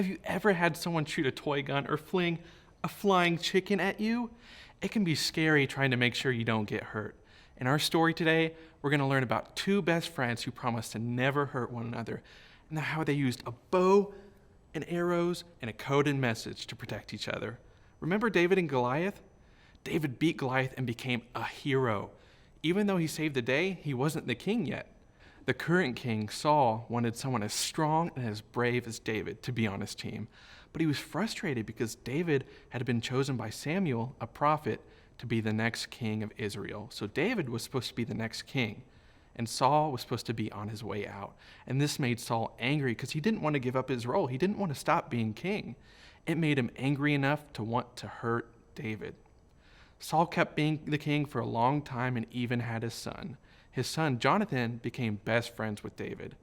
Have you ever had someone shoot a toy gun or fling a flying chicken at you? It can be scary trying to make sure you don't get hurt. In our story today, we're going to learn about two best friends who promised to never hurt one another and how they used a bow and arrows and a coded message to protect each other. Remember David and Goliath? David beat Goliath and became a hero. Even though he saved the day, he wasn't the king yet. The current king, Saul, wanted someone as strong and as brave as David to be on his team. But he was frustrated because David had been chosen by Samuel, a prophet, to be the next king of Israel. So David was supposed to be the next king, and Saul was supposed to be on his way out. And this made Saul angry because he didn't want to give up his role. He didn't want to stop being king. It made him angry enough to want to hurt David. Saul kept being the king for a long time and even had his son. His son, Jonathan, became best friends with David.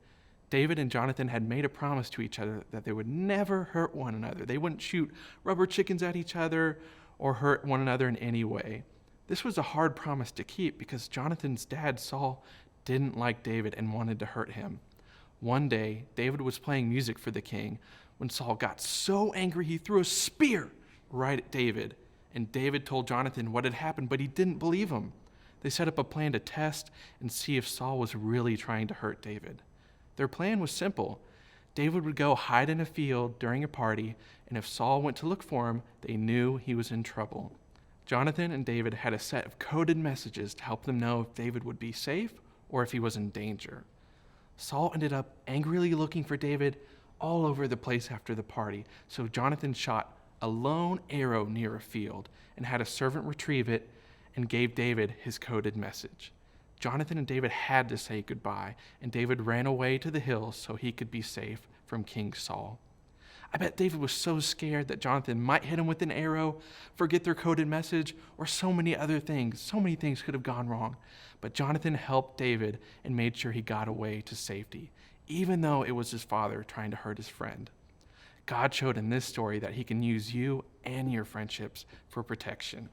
David and Jonathan had made a promise to each other that they would never hurt one another. They wouldn't shoot rubber chickens at each other or hurt one another in any way. This was a hard promise to keep because Jonathan's dad, Saul, didn't like David and wanted to hurt him. One day, David was playing music for the king when Saul got so angry he threw a spear right at David. And David told Jonathan what had happened, but he didn't believe him. They set up a plan to test and see if Saul was really trying to hurt David. Their plan was simple. David would go hide in a field during a party, and if Saul went to look for him, they knew he was in trouble. Jonathan and David had a set of coded messages to help them know if David would be safe or if he was in danger. Saul ended up angrily looking for David all over the place after the party, so Jonathan shot a lone arrow near a field and had a servant retrieve it and gave David his coded message. Jonathan and David had to say goodbye, and David ran away to the hills so he could be safe from King Saul. I bet David was so scared that Jonathan might hit him with an arrow, forget their coded message, or so many other things. So many things could have gone wrong. But Jonathan helped David and made sure he got away to safety, even though it was his father trying to hurt his friend. God showed in this story that he can use you and your friendships for protection.